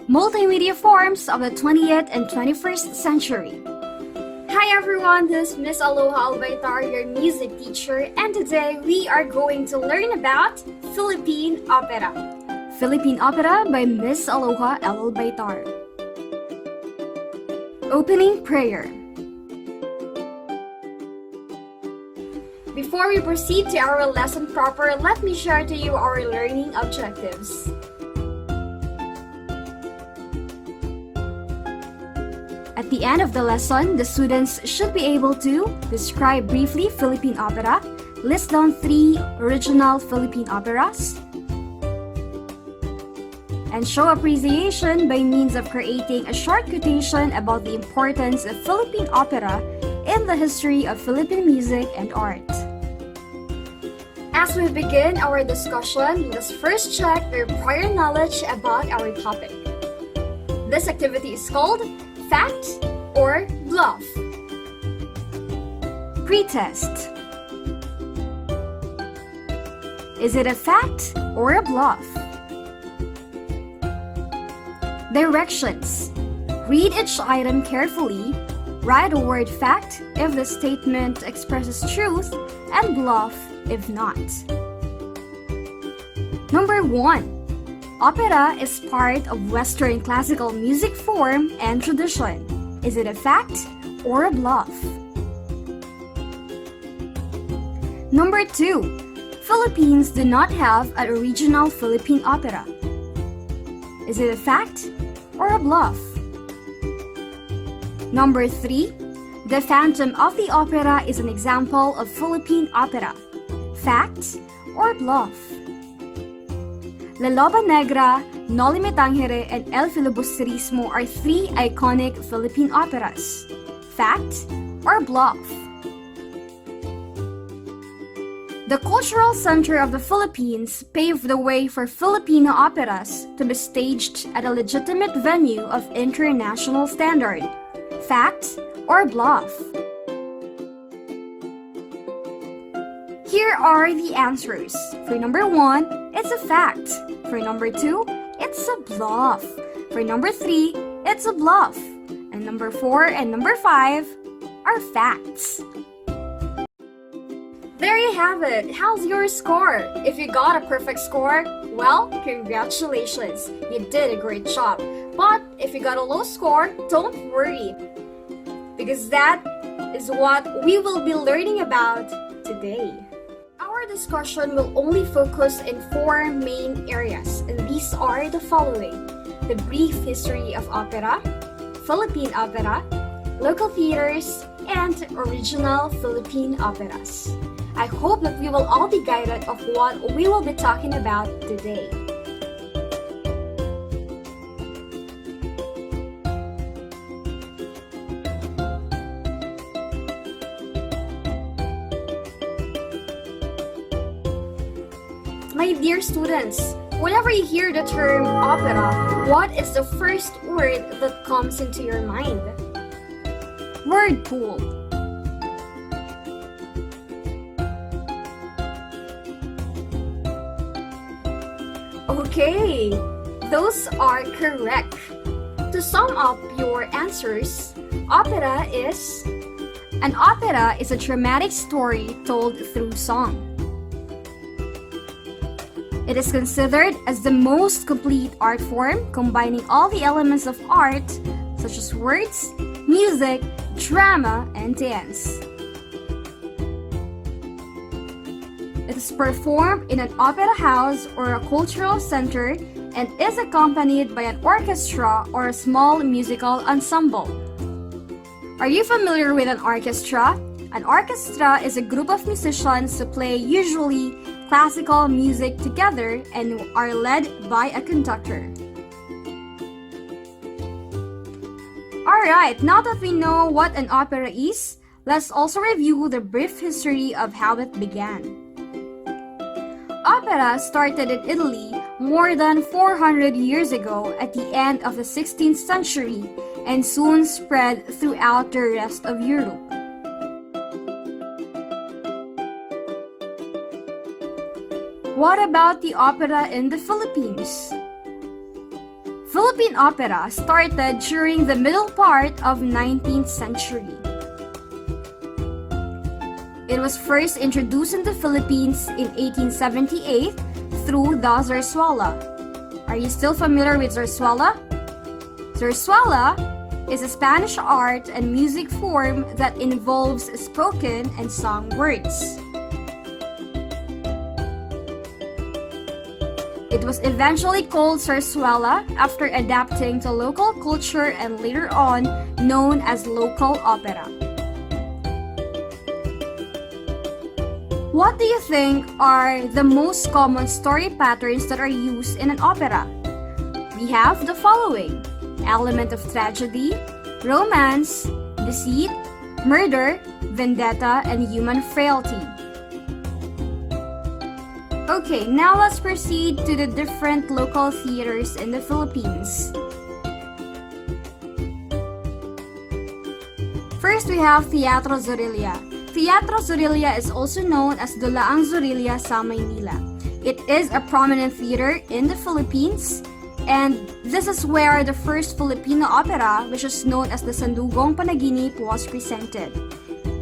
Multimedia forms of the 20th and 21st century. Hi everyone, this is Miss Aloha Albaitar, your music teacher, and today we are going to learn about Philippine opera. Philippine opera by Miss Aloha Albaitar. Opening prayer. Before we proceed to our lesson proper, let me share to you our learning objectives. At the end of the lesson, the students should be able to describe briefly Philippine opera, list down 3 original Philippine operas, and show appreciation by means of creating a short quotation about the importance of Philippine opera in the history of Philippine music and art. As we begin our discussion, let's first check their prior knowledge about our topic. This activity is called Fact or Bluff. Pretest. Is it a fact or a bluff? Directions. Read each item carefully. Write the word fact if the statement expresses truth and bluff if not. Number 1. Opera is part of Western classical music form and tradition. Is it a fact or a bluff? Number 2. Philippines do not have an original Philippine opera. Is it a fact or a bluff? Number 3. The Phantom of the Opera is an example of Philippine opera. Fact or bluff? La Loba Negra, Noli Me Tangere, and El Filibusterismo are 3 iconic Philippine operas. Fact or bluff? The cultural center of the Philippines paved the way for Filipino operas to be staged at a legitimate venue of international standard. Fact or bluff? Here are the answers. For number 1, it's a fact. For number 2, it's a bluff. For number 3, it's a bluff. And number 4 and number 5 are facts. There you have it. How's your score? If you got a perfect score, well, congratulations. You did a great job. But if you got a low score, don't worry, because that is what we will be learning about today. Our discussion will only focus in 4 main areas, and these are the following: the brief history of opera, Philippine opera, local theaters, and original Philippine operas. I hope that we will all be guided of what we will be talking about today. My dear students, whenever you hear the term opera, what is the first word that comes into your mind? Word pool. Okay, those are correct. To sum up your answers, an opera is a dramatic story told through song. It is considered as the most complete art form, combining all the elements of art, such as words, music, drama, and dance. It is performed in an opera house or a cultural center and is accompanied by an orchestra or a small musical ensemble. Are you familiar with an orchestra? An orchestra is a group of musicians who play usually classical music together and are led by a conductor. Alright, now that we know what an opera is, let's also review the brief history of how it began. Opera started in Italy more than 400 years ago at the end of the 16th century and soon spread throughout the rest of Europe. What about the opera in the Philippines? Philippine opera started during the middle part of 19th century. It was first introduced in the Philippines in 1878 through the zarzuela. Are you still familiar with zarzuela? Zarzuela is a Spanish art and music form that involves spoken and sung words. It was eventually called zarzuela after adapting to local culture and later on known as local opera. What do you think are the most common story patterns that are used in an opera? We have the following: element of tragedy, romance, deceit, murder, vendetta, and human frailty. Okay, now let's proceed to the different local theaters in the Philippines. First, we have Teatro Zorilla. Teatro Zorilla is also known as Dulaang Zorilla sa Maynila. It is a prominent theater in the Philippines, and this is where the first Filipino opera, which is known as the Sandugong Panaginip, was presented.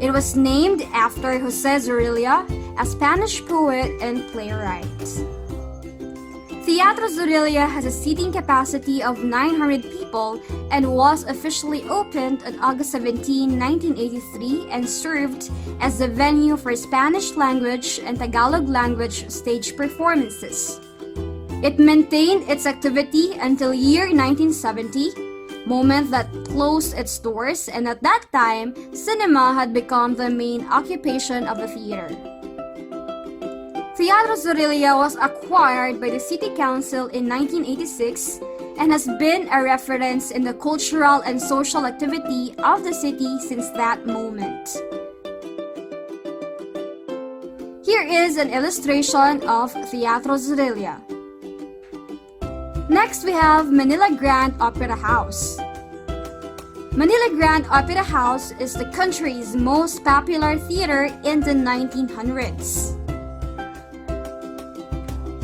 It was named after Jose Zorilla, a Spanish poet and playwright. Teatro Zorilla has a seating capacity of 900 people and was officially opened on August 17, 1983 and served as the venue for Spanish language and Tagalog language stage performances. It maintained its activity until year 1970, moment that closed its doors, and at that time, cinema had become the main occupation of the theater. Teatro Zorilla was acquired by the City Council in 1986 and has been a reference in the cultural and social activity of the city since that moment. Here is an illustration of Teatro Zorilla. Next, we have Manila Grand Opera House. Manila Grand Opera House is the country's most popular theater in the 1900s.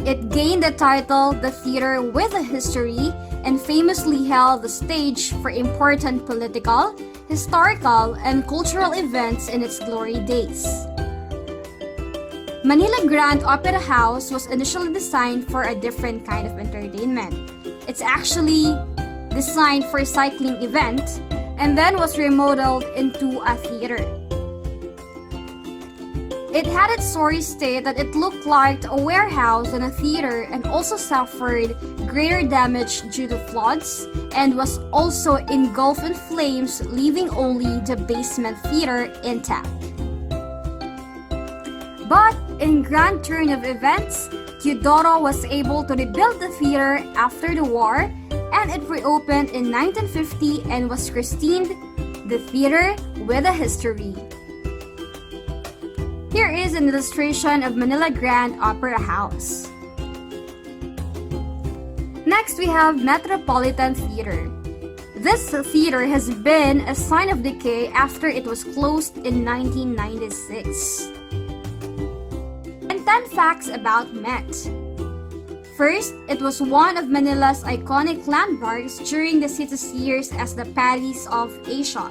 It gained the title The Theater with a History and famously held the stage for important political, historical, and cultural events in its glory days. Manila Grand Opera House was initially designed for a different kind of entertainment. It's actually designed for a cycling event and then was remodeled into a theater. It had its story state that it looked like a warehouse and a theater and also suffered greater damage due to floods and was also engulfed in flames, leaving only the basement theater intact. But in grand turn of events, Teodoro was able to rebuild the theater after the war, and it reopened in 1950 and was christened the Theater with a History. Here is an illustration of Manila Grand Opera House. Next, we have Metropolitan Theater. This theater has been a sign of decay after it was closed in 1996. And 10 facts about Met. First, it was one of Manila's iconic landmarks during the city's years as the Paris of Asia.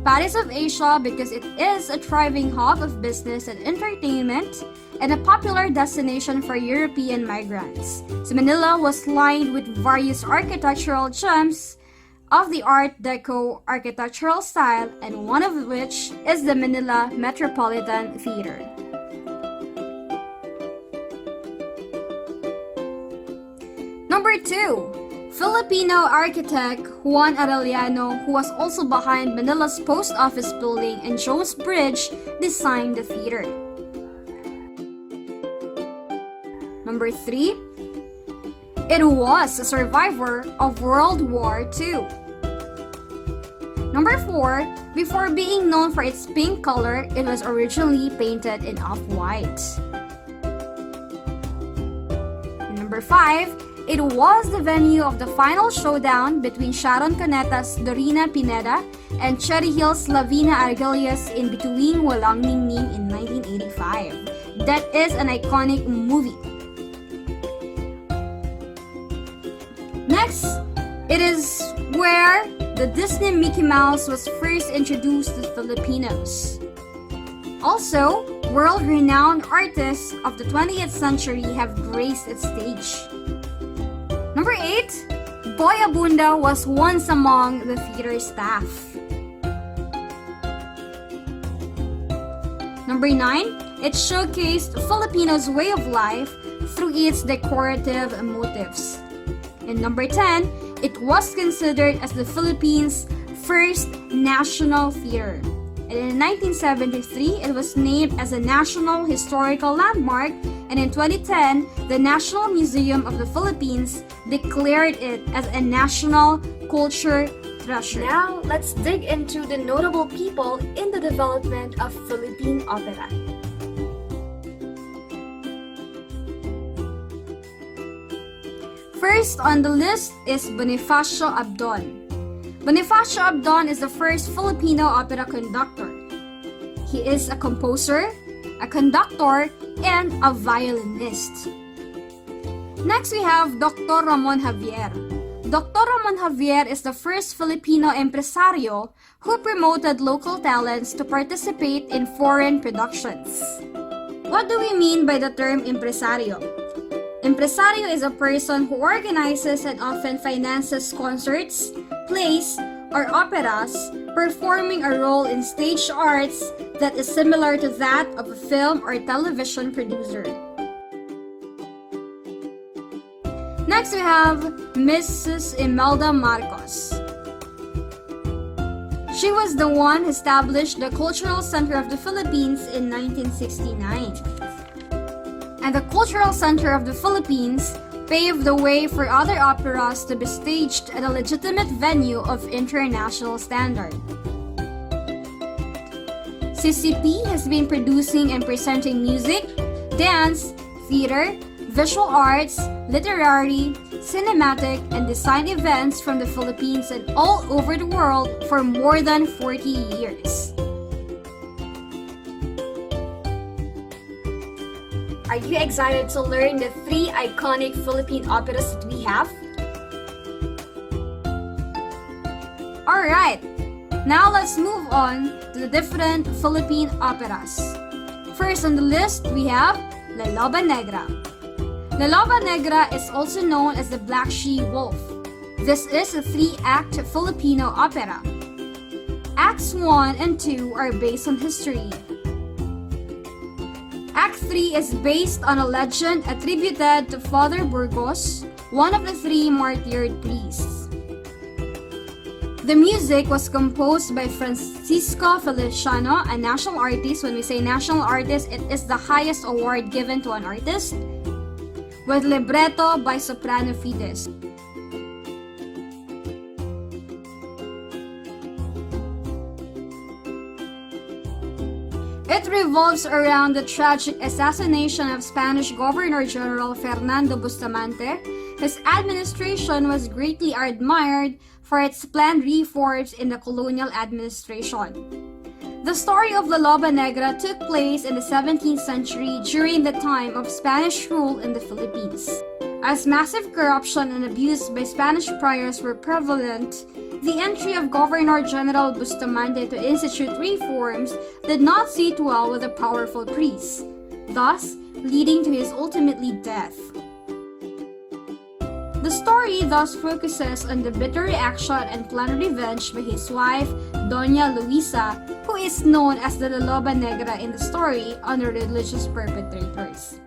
Paris of Asia because it is a thriving hub of business and entertainment and a popular destination for European migrants. So Manila was lined with various architectural gems of the Art Deco architectural style, and one of which is the Manila Metropolitan Theater. Number 2. Filipino architect Juan Arellano, who was also behind Manila's post office building and Jones Bridge, designed the theater. Number 3. It was a survivor of World War II. Number 4. Before being known for its pink color, it was originally painted in off-white. Number 5. It was the venue of the final showdown between Sharon Cuneta's Dorina Pineda and Cherry Hill's Lavina Argelius in Between Walang Ningning in 1985. That is an iconic movie. Next, It is where the Disney Mickey Mouse was first introduced to Filipinos. Also, world-renowned artists of the 20th century have graced its stage. Number 8, Boy Abunda was once among the theater staff. Number 9, it showcased Filipinos' way of life through its decorative motifs. And number 10, it was considered as the Philippines' first national theater. And in 1973, it was named as a National Historical Landmark, and in 2010, the National Museum of the Philippines declared it as a national culture treasure. Now, let's dig into the notable people in the development of Philippine opera. First on the list is Bonifacio Abdon. Bonifacio Abdon is the first Filipino opera conductor. He is a composer, a conductor, and a violinist. Next, we have Dr. Ramon Javier. Dr. Ramon Javier is the first Filipino empresario who promoted local talents to participate in foreign productions. What do we mean by the term empresario? Empresario is a person who organizes and often finances concerts, plays, or operas, performing a role in stage arts that is similar to that of a film or television producer. Next, we have Mrs. Imelda Marcos. She was the one who established the Cultural Center of the Philippines in 1969. And the Cultural Center of the Philippines paved the way for other operas to be staged at a legitimate venue of international standard. CCP has been producing and presenting music, dance, theater, visual arts, literary, cinematic, and design events from the Philippines and all over the world for more than 40 years. Are you excited to learn the 3 iconic Philippine operas that we have? Alright, now let's move on to the different Philippine operas. First on the list, we have La Loba Negra. La Loba Negra is also known as the Black She-Wolf. This is a 3-act Filipino opera. Acts 1 and 2 are based on history. Act 3 is based on a legend attributed to Father Burgos, one of the 3 martyred priests. The music was composed by Francisco Feliciano, a national artist. When we say national artist, it is the highest award given to an artist, with libretto by soprano Fides. It revolves around the tragic assassination of Spanish Governor General Fernando Bustamante. His administration was greatly admired for its planned reforms in the colonial administration. The story of La Loba Negra took place in the 17th century during the time of Spanish rule in the Philippines. As massive corruption and abuse by Spanish priors were prevalent, the entry of Governor General Bustamante to institute reforms did not sit well with the powerful priest, thus leading to his ultimately death. The story thus focuses on the bitter reaction and planned revenge by his wife, Doña Luisa, who is known as the La Loba Negra in the story, on the religious perpetrators.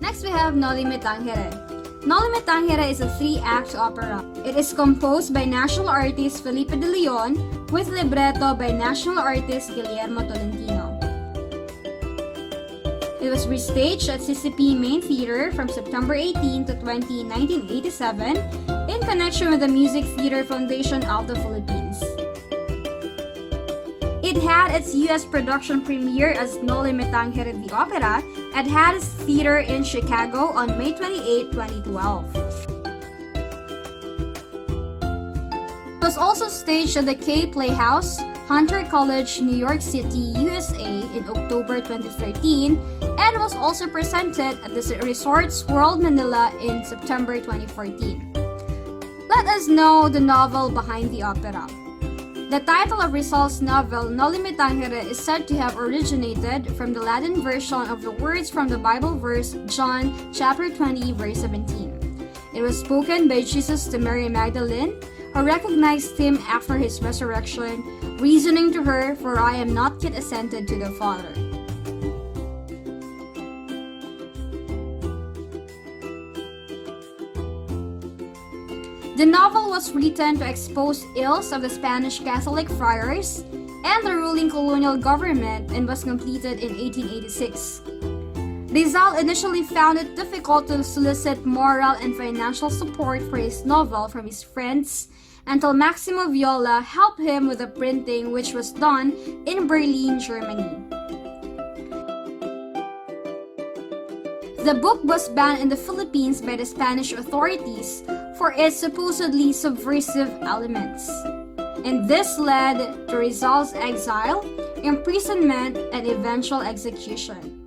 Next we have Noli Me Tangere. Noli Me Tangere is a 3-act opera. It is composed by national artist Felipe de Leon with libretto by national artist Guillermo Tolentino. It was restaged at CCP Main Theater from September 18 to 20, 1987 in connection with the Music Theater Foundation of the Philippines. It had its US production premiere as Noli Me Tangere the Opera at Haddes Theater in Chicago on May 28, 2012. It was also staged at the K Playhouse, Hunter College, New York City, USA in October 2013 and was also presented at the Resorts World Manila in September 2014. Let us know the novel behind the opera. The title of Rizal's novel, Noli Me Tangere, is said to have originated from the Latin version of the words from the Bible verse John chapter 20, verse 17. It was spoken by Jesus to Mary Magdalene, who recognized him after his resurrection, reasoning to her, "For I am not yet ascended to the Father." The novel was written to expose ills of the Spanish Catholic friars and the ruling colonial government and was completed in 1886. Rizal initially found it difficult to solicit moral and financial support for his novel from his friends until Maximo Viola helped him with the printing, which was done in Berlin, Germany. The book was banned in the Philippines by the Spanish authorities for its supposedly subversive elements. And this led to Rizal's exile, imprisonment, and eventual execution.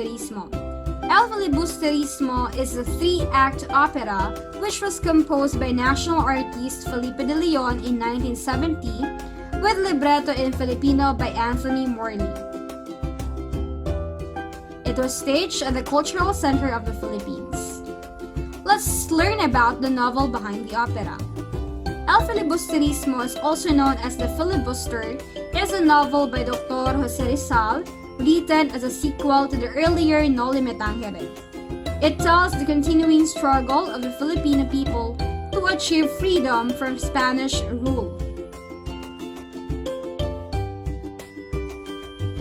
Filibusterismo. El Filibusterismo is a three-act opera which was composed by national artist Felipe de Leon in 1970 with libretto in Filipino by Anthony Morley. It was staged at the Cultural Center of the Philippines. Let's learn about the novel behind the opera. El Filibusterismo is also known as The Filibuster, is a novel by Dr. Jose Rizal, written as a sequel to the earlier Noli Me Tangere. It tells the continuing struggle of the Filipino people to achieve freedom from Spanish rule.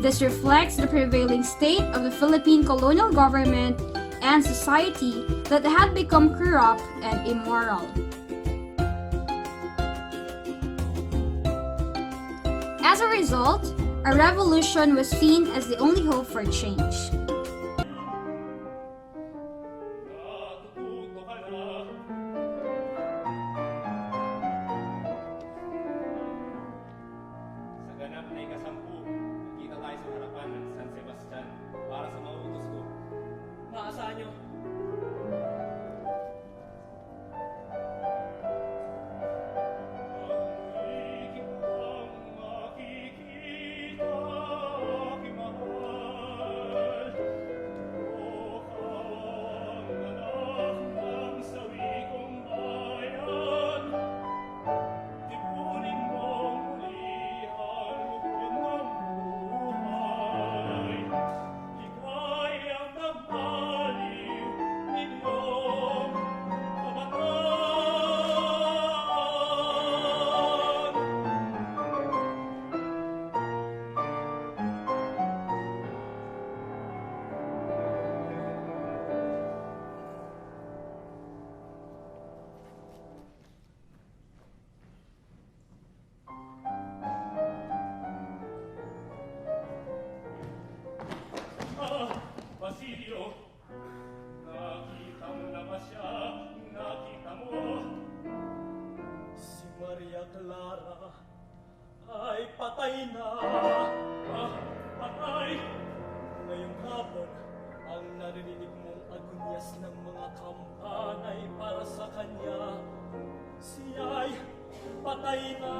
This reflects the prevailing state of the Philippine colonial government and society that had become corrupt and immoral. As a result, a revolution was seen as the only hope for change. Sa ganap na ika-10, kita tayo sa harapan ng San Sebastian para sa mga utos ko. Maasahan nyo. Basilio, nakita mo na ba siya? Nakita mo? Si Maria Clara ay patay na. Patay! Ngayong hapon, ang narinig mong agunyas ng mga kampanay para sa kanya, siya'y patay na.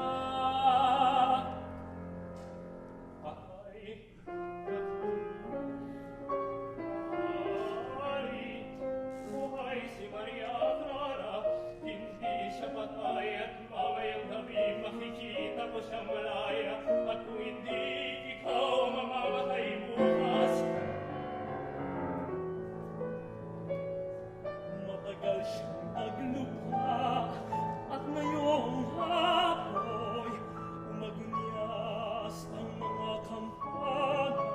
Makikita ko siya malaya, at kung hindi ikaw mamamatay bukas. Matagal siyang naglubha, at ngayong hapon umagunyas ang mga kampana.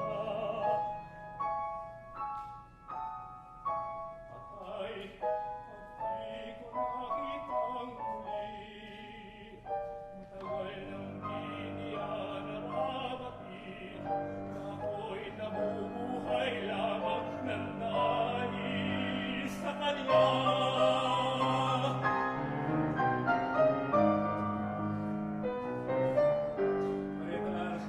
Patay, at di ko makitang muli. Tagal nang di niya narabatid, ako'y nabubuhay lamang ng dahil sa kanya. Maria Clara,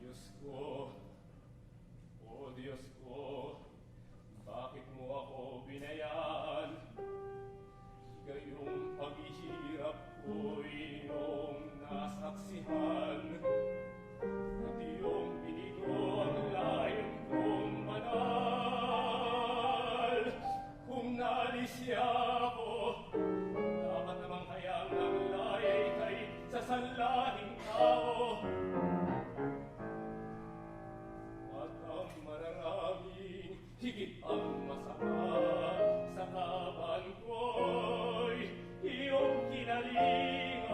Diyos ko, o Diyos ko, bakit mo ako binayaan? Gayong paghihirap ko'y iyong nasaksihan, at iyong binigo ang layon kong banal. Kung naalis siya ako, dapat naman kayang ang layay kay sa sanlahing tao. At ang mararaming higit ang masama sa kaban ko'y iyong kinalingan.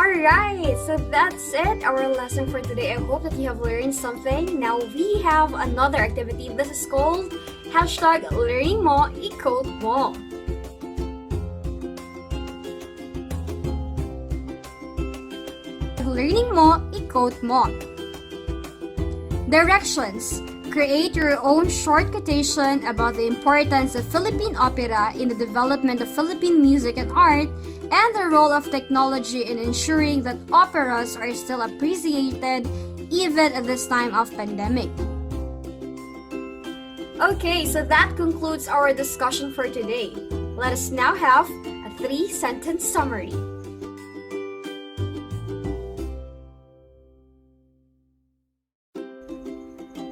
Alright, so that's it, our lesson for today. I hope that you have learned something. Now we have another activity. This is called hashtag learning mo, i-quote mo. Learning mo, i-quote mo. Directions. Create your own short quotation about the importance of Philippine opera in the development of Philippine music and art, and the role of technology in ensuring that operas are still appreciated even at this time of pandemic. Okay, so that concludes our discussion for today. Let us now have a 3-sentence summary.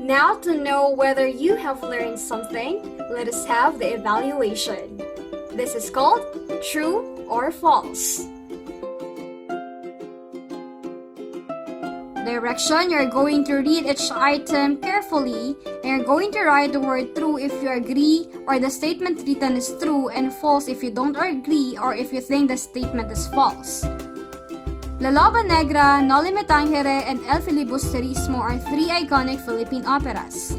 Now, to know whether you have learned something, let us have the evaluation. This is called true or false. Direction, you're going to read each item carefully and you're going to write the word true if you agree or the statement written is true, and false if you don't agree or if you think the statement is false. La Loba Negra, Noli Me Tangere, and El Filibusterismo are 3 iconic Philippine operas.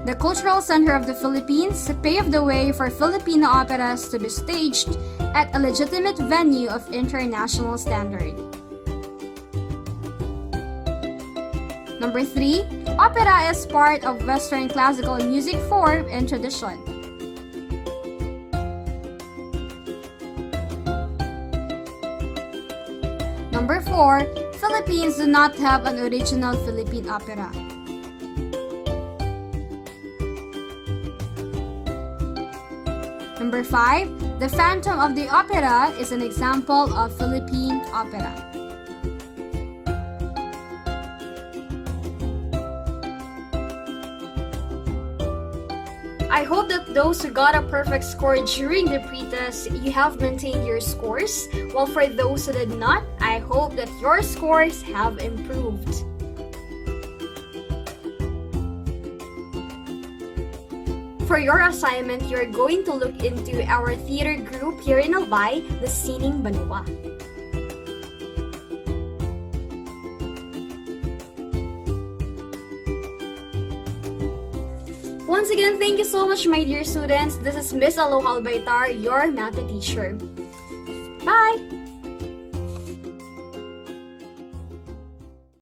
The cultural center of the Philippines paved the way for Filipino operas to be staged at a legitimate venue of international standard. Number 3, opera is part of Western classical music form and tradition. Number 4, Philippines do not have an original Philippine opera. Number 5, The Phantom of the Opera is an example of Philippine opera. I hope that those who got a perfect score during the pretest, you have maintained your scores. While for those who did not, I hope that your scores have improved. For your assignment, you're going to look into our theater group here in Albay, the Sining Banwa. Once again, thank you so much, my dear students. This is Miss Aloha Albaytar, your math teacher. Bye!